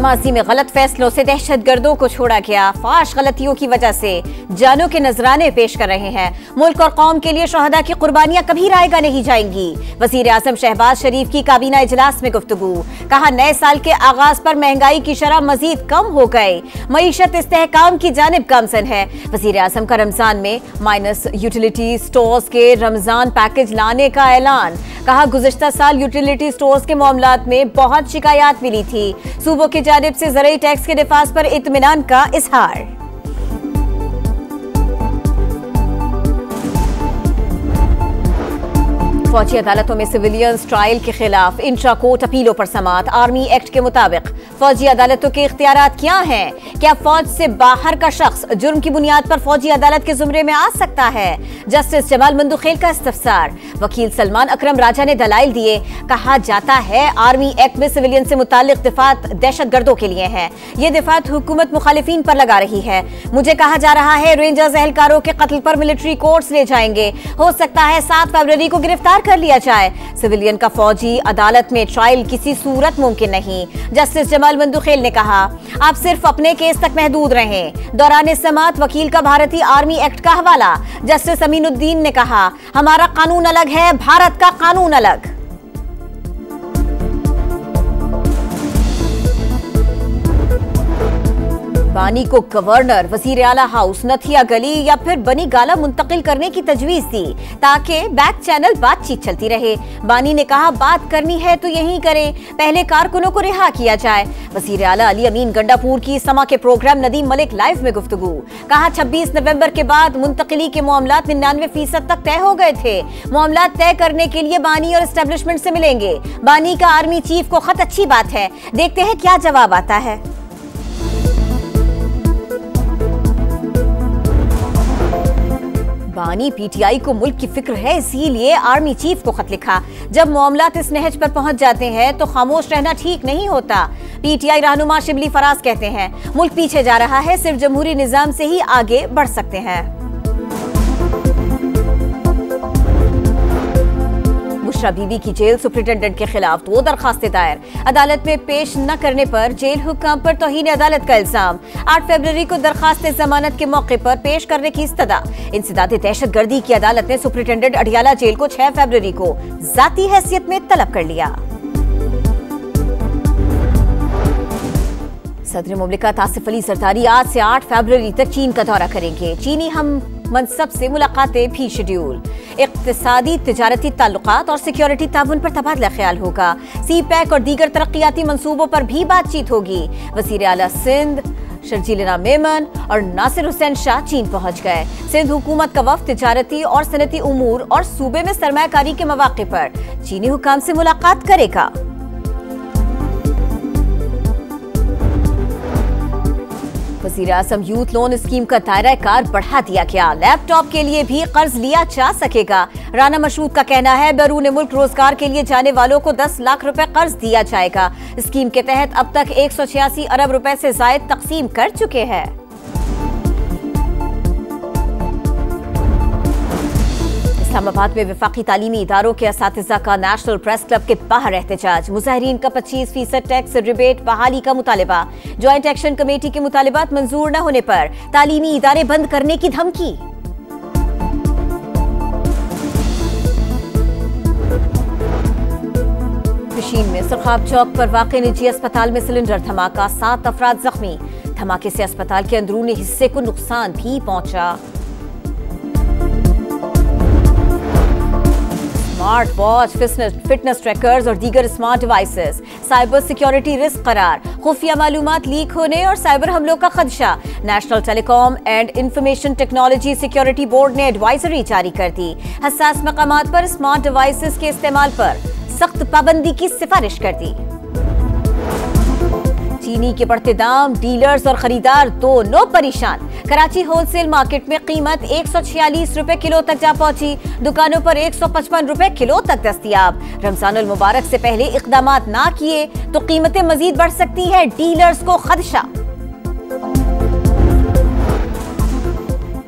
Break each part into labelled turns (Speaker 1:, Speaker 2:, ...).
Speaker 1: माजी में गलत फैसलों से दहशतगर्दों को छोड़ा गया, फाश गलतियों की वजह से जानों के नजराने पेश कर रहे हैं। मुल्क और कौम के लिए शहदा की कुर्बानियां कभी रायगा नहीं जाएंगी। वजीर आजम शहबाज शरीफ की काबीना इजलास में गुफ्तगू, कहा नए साल के आगाज पर महंगाई की शरह मजीद कम हो गई, मईशत इस्तेहकाम की जानिब गामजन है। वजीर आजम का रमजान में माइनस यूटिलिटी स्टोर्स के रमजान पैकेज लाने का ऐलान, कहा गुज़िश्ता साल यूटिलिटी स्टोर्स के मामलात में बहुत शिकायत मिली थी, सूबों की जानिब से ज़रूरी टैक्स के निफाज पर इत्मीनान का इजहार। फौजी अदालतों में सिविलियंस ट्रायल के खिलाफ इंट्रा कोर्ट अपीलों पर समाअत। आर्मी एक्ट के मुताबिक फौजी अदालतों के इख्तियारात क्या हैं? क्या फौज से बाहर का शख्स जुर्म की बुनियाद पर फौजी अदालत के जुमरे में आ सकता है? जस्टिस जमाल मंदुखेल का इस्तफसार, वकील सलमान अकरम राजा ने दलाइल दिए। कहा जाता है आर्मी एक्ट में सिविलियन से मुतालिक दिफात दहशतगर्दों के लिए है, ये दिफात हुकूमत मुखालिफिन पर लगा रही है। मुझे कहा जा रहा है रेंजर्स एहलकारों के कत्ल पर मिलिट्री कोर्ट्स ले जाएंगे, हो सकता है 7 फरवरी को गिरफ्तार कर लिया जाए। सिविलियन का फौजी अदालत में ट्रायल किसी सूरत मुमकिन नहीं। जस्टिस जमाल मंदुखेल ने कहा आप सिर्फ अपने केस तक महदूद रहें। दौरान समाअत वकील का भारतीय आर्मी एक्ट का हवाला, जस्टिस अमीनुद्दीन ने कहा हमारा कानून अलग है, भारत का कानून अलग। बानी को गवर्नर वजीर आला हाउस नथिया गली या फिर बनी गाला मुंतकिल करने की तजवीज दी ताकि बैक चैनल बातचीत चलती रहे। बानी ने कहा बात करनी है तो यही करें, पहले कारकुनों को रिहा किया जाए। वजीर आला अली अमीन गंडापुर की समा के प्रोग्राम नदीम मलिक लाइव में गुफ्तगू, कहा 26 नवंबर के बाद मुंतकिली के मामलात 99% तक तय हो गए थे। मामलात तय करने के लिए बानी और एस्टेब्लिशमेंट से मिलेंगे। बानी का आर्मी चीफ को खत अच्छी बात है, देखते हैं क्या जवाब आता है। बानी पीटीआई को मुल्क की फिक्र है, इसीलिए आर्मी चीफ को खत लिखा। जब मामलात इस नहज पर पहुंच जाते हैं तो खामोश रहना ठीक नहीं होता। पीटीआई रहनुमा शिबली फराज कहते हैं मुल्क पीछे जा रहा है, सिर्फ जमहूरी निजाम से ही आगे बढ़ सकते हैं। बुशरा बीबी की जेल सुप्रिंटेंडेंट के खिलाफ 2 दरखास्तें दायर, अदालत में पेश न करने पर जेल हुक्काम पर तौहीन अदालत का इल्जाम। 8 फरवरी को दरखास्त जमानत के मौके पर पेश करने की इस्तदा। इंसदाद दहशतगर्दी की अदालत ने सुप्रिंटेंडेंट अडियाला जेल को 6 फरवरी को जाती हैसियत में तलब कर लिया। सदर मुमलिकत आसिफ अली जरदारी आज से 8 फरवरी तक चीन का दौरा करेंगे। चीनी हम मनसब से मुलाकातें भी शेड्यूल। इक्तिसादी तिजारती ताल्लुकात और सिक्योरिटी ताउन पर तबादला ख्याल होगा। सी पैक और दीगर तरक्याती मंसूबों पर भी बातचीत होगी। वजीर आला सिंध शर्जील मेमन और नासिर हुसैन शाह चीन पहुंच गए। सिंध हुकूमत का वफ्द तिजारती और सनती उमूर और सूबे में सरमायाकारी के मौके पर चीनी हुकाम से मुलाकात करेगा। वज़ीर आज़म यूथ लोन स्कीम का दायरा कार बढ़ा दिया गया, लैपटॉप के लिए भी कर्ज लिया जा सकेगा। राना मशरूद का कहना है बैरून मुल्क रोजगार के लिए जाने वालों को 10 लाख रुपए कर्ज दिया जाएगा। स्कीम के तहत अब तक 186 अरब रुपए से जायद तकसीम कर चुके हैं। इस्लामाबाद में वफाकी तालीमी इदारों के असातिज़ा का नेशनल प्रेस क्लब के बाहर एहतजाज। मुजाहिरीन का 25% टैक्स रिबेट बहाली का मुतालिबा। ज्वाइंट एक्शन कमेटी के मुतालिबात मंजूर न होने पर तालीमी इदारे बंद करने की धमकी। पिशीन में सुरखाब चौक पर वाक़े निजी अस्पताल में सिलेंडर धमाका, 7 अफराद जख्मी। धमाके से अस्पताल के अंदरूनी हिस्से को नुकसान भी पहुंचा। स्मार्ट वॉच, फिटनेस ट्रैकर्स और दीगर smart devices cyber security risk करार। खुफिया मालूमात लीक होने और साइबर हमलों का खदशा। National telecom and information technology security board ने एडवाइजरी जारी कर दी। हसास मकामात पर स्मार्ट डिवाइसेस के इस्तेमाल पर सख्त पाबंदी की सिफारिश कर दी। चीनी के बढ़ते दाम, डीलर्स और खरीदार दोनों परेशान। कराची होलसेल मार्केट में कीमत 146 रुपए किलो तक जा पहुंची, दुकानों पर 155 रुपए किलो तक दस्तयाब। रमजानुल मुबारक से पहले इक़दामात ना किए तो कीमतें मजीद बढ़ सकती है, डीलर्स को खदशा।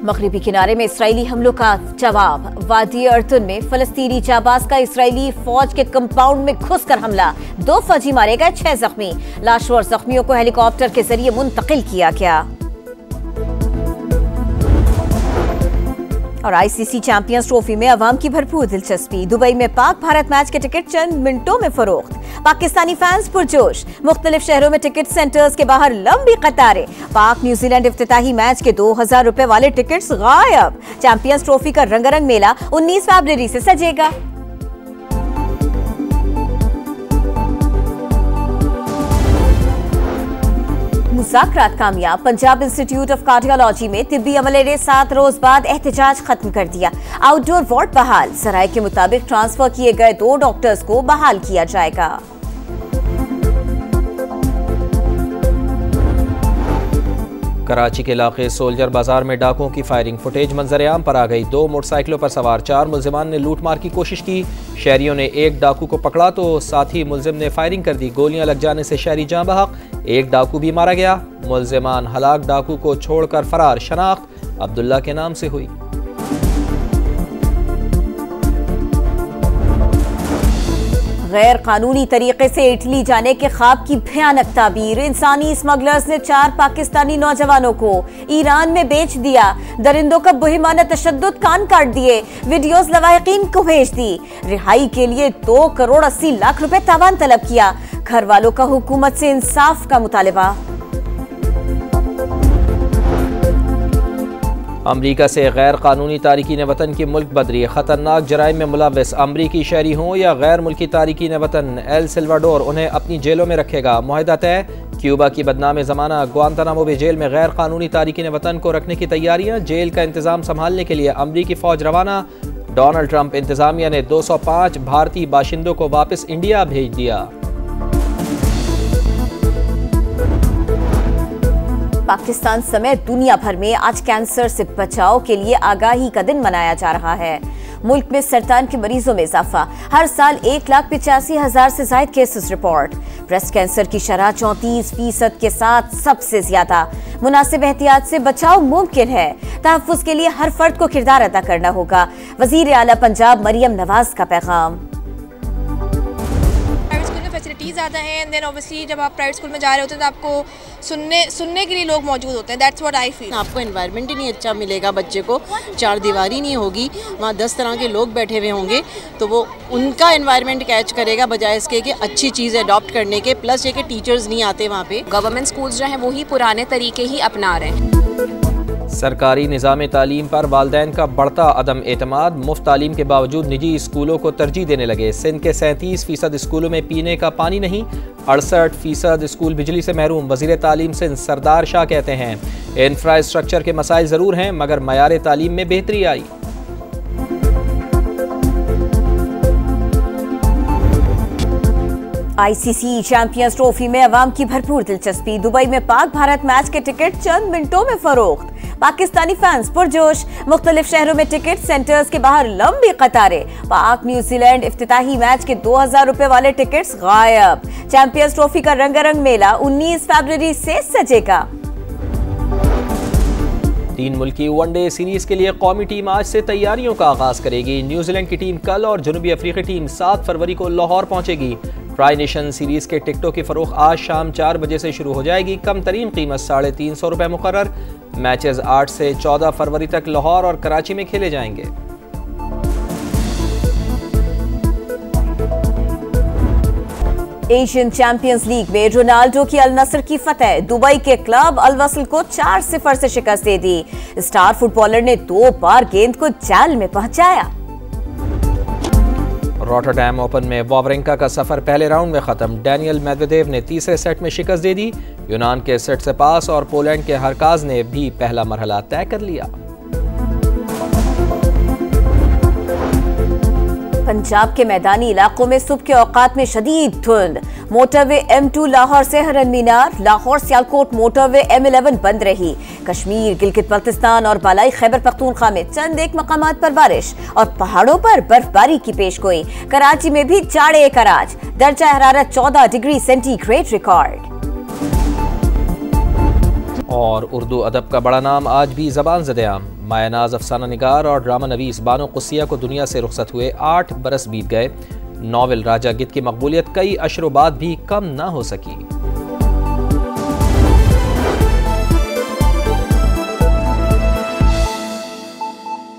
Speaker 1: मगरिबी किनारे में इसराइली हमलों का जवाब। वादी अर्तुन में फलस्तीनी जाबाज का इसराइली फौज के कंपाउंड में घुसकर हमला, 2 फौजी मारे गए, 6 जख्मी। लाशों और जख्मियों को हेलीकॉप्टर के जरिए मुंतकिल किया गया। और आईसीसी चैंपियंस ट्रॉफी में अवाम की भरपूर दिलचस्पी। दुबई में पाक भारत मैच के टिकट चंद मिनटों में फरोख्त। पाकिस्तानी फैंस पुरजोश। मुख्तलिफ शहरों में टिकट सेंटर्स के बाहर लंबी कतारें। पाक न्यूजीलैंड इफ्तिताही मैच के 2000 रुपए वाले टिकट्स गायब। चैंपियंस ट्रॉफी का रंगारंग मेला 19 फरवरी से सजेगा। मुज़ाकरात कामयाब। पंजाब इंस्टीट्यूट ऑफ कार्डियोलॉजी में तिब्बी अमले ने 7 रोज बाद एहतजाज खत्म कर दिया। आउटडोर वार्ड बहाल। सराय के मुताबिक ट्रांसफर किए गए 2 डॉक्टर्स को बहाल किया जाएगा।
Speaker 2: कराची के इलाके सोल्जर बाजार में डाकुओं की फायरिंग फुटेज मंजर-ए-आम पर आ गई। 2 मोटरसाइकिलों पर सवार 4 मुल्जिमान ने लूटमार की कोशिश की। शहरियों ने एक डाकू को पकड़ा तो साथ ही मुल्जिम ने फायरिंग कर दी। गोलियां लग जाने से शहरी जाँ बहक, एक डाकू भी मारा गया। मुल्जिमान हलाक डाकू को छोड़कर फरार। शनाख्त अब्दुल्ला के नाम से हुई।
Speaker 1: गैर कानूनी तरीके से इटली जाने के ख्वाब की भयानक ताबीर। इंसानी स्मगलर्स ने 4 पाकिस्तानी नौजवानों को ईरान में बेच दिया। दरिंदों का बुहिमाना तशद्दुद कान काट दिए। वीडियोस लवाहिकीन को भेज दी। रिहाई के लिए 2 करोड़ 80 लाख रुपए तावान तलब किया। घर वालों का हुकूमत से इंसाफ का मुतालिबा।
Speaker 2: अमरीका से गैर कानूनी तारिकीन वतन की मुल्क बदरी। खतरनाक जराइम में मुलव्वस अमरीकी शहरी हों या गैर मुल्की तारिकीन वतन, एल सल्वाडोर उन्हें अपनी जेलों में रखेगा। मुआहदा तय। क्यूबा की बदनाम ज़माना ग्वांतानामो बे जेल में गैर कानूनी तारिकीन वतन को रखने की तैयारियां। जेल का इंतजाम संभालने के लिए अमरीकी फौज रवाना। डोनाल्ड ट्रंप इंतजामिया ने 205 भारतीय बाशिंदों को वापस इंडिया भेज दिया।
Speaker 1: पाकिस्तान समेत दुनिया भर में आज कैंसर से बचाव के लिए आगाही का दिन मनाया जा रहा है। मुल्क में सरतान के मरीजों में इजाफा। हर साल 1,85,000 से ज्यादा केसेस रिपोर्ट। ब्रेस्ट कैंसर की शरह 34% के साथ सबसे ज्यादा। मुनासिब एहतियात से बचाव मुमकिन है। तहफ्फुज़ के लिए हर फर्द को किरदार अदा करना होगा। वजीर आला पंजाब मरियम नवाज का पैगाम।
Speaker 3: फैसिलिटीज़ ज़्यादा हैं एंड देन ऑब्वियसली जब आप प्राइवेट स्कूल में जा रहे होते हैं तो आपको सुनने के लिए लोग मौजूद होते हैं। That's what I feel.
Speaker 4: आपको एनवायरनमेंट ही नहीं अच्छा मिलेगा, बच्चे को 4 दीवारी नहीं होगी, वहाँ 10 तरह के लोग बैठे हुए होंगे तो वो उनका एनवायरनमेंट कैच करेगा बजाय इसके कि अच्छी चीज़ अडॉप्ट करने के। प्लस ये कि टीचर्स नहीं आते वहाँ पे।
Speaker 5: गवर्नमेंट स्कूल्स जो हैं वही पुराने तरीके ही अपना रहे हैं।
Speaker 2: सरकारी निज़ाम तालीम पर वालिदैन का बढ़ता अदम एतमाद। मुफ्त तालीम के बावजूद निजी स्कूलों को तरजीह देने लगे। सिंध के 37% स्कूलों में पीने का पानी नहीं। 68% स्कूल बिजली से महरूम। वज़ीर तालीम सिंध सरदार शाह कहते हैं इंफ्रास्ट्रक्चर के मसाइल ज़रूर हैं मगर मयार तालीम में बेहतरी आई।
Speaker 1: आईसीसी चैंपियंस ट्रॉफी में अवाम की भरपूर दिलचस्पी। दुबई में पाक भारत मैच के टिकट चंद मिनटों में फरोख्त। पाकिस्तानी फैंस पुरजोश। मुख्तलिफ शहरों में टिकट सेंटर्स के बाहर लंबी कतारें। पाक न्यूजीलैंड इफ्तिताही मैच के 2000 रुपए वाले टिकट्स गायब। चैंपियंस ट्रॉफी का रंगारंग मेला 19 फरवरी से सजेगा।
Speaker 2: 3 मुल्की वनडे सीरीज के लिए कौमी टीम आज से तैयारियों का आगाज करेगी। न्यूजीलैंड की टीम कल और जनूबी अफ्रीकी टीम 7 फरवरी को लाहौर पहुंचेगी। ट्राई नेशन सीरीज के टिकटों की फरोख्त आज शाम 4 बजे से शुरू हो जाएगी। कम तरीन कीमत 350 रुपए मुकर्रर। मैचेस 8 से 14 फरवरी तक लाहौर और कराची में खेले जाएंगे।
Speaker 1: एशियन चैंपियंस लीग में रोनाल्डो की अल नसर की फतह। दुबई के क्लब अल वसल को 4-0 से शिकस्त दे दी। स्टार फुटबॉलर ने 2 बार गेंद को जाल में पहुंचाया।
Speaker 2: रॉटरडैम ओपन में वावरिंका का सफर पहले राउंड में खत्म। डैनियल मेदवेदेव ने तीसरे सेट में शिकस्त दे दी। यूनान के सेट से पास और पोलैंड के हरकाज ने भी पहला मरहला तय कर लिया।
Speaker 1: पंजाब के मैदानी इलाकों में सुबह के औकात में शदीद धुंध। मोटरवे M2 लाहौर से हरन मीनार, लाहौर सियालकोट मोटरवे M11 बंद रही। कश्मीर, गिलगित बल्तिस्तान और बालाई खैबर पख्तूनख्वा में चंद एक मकामात पर बारिश और पहाड़ों पर बर्फबारी की पेशगोई। कराची में भी जाड़े एक राज। दर्जा हरारत 14 डिग्री सेंटीग्रेड रिकॉर्ड।
Speaker 2: और उर्दू अदब का बड़ा नाम आज भी ज़बान ज़द-ए-आम। मायानाज अफसाना निगार और ड्रामा नवीस बानो कुसिया को दुनिया से रुखसत हुए 8 बरस बीत गए। नॉवेल राजा गिद्ध की मकबूलियत कई अशरों बाद भी कम ना हो सकी।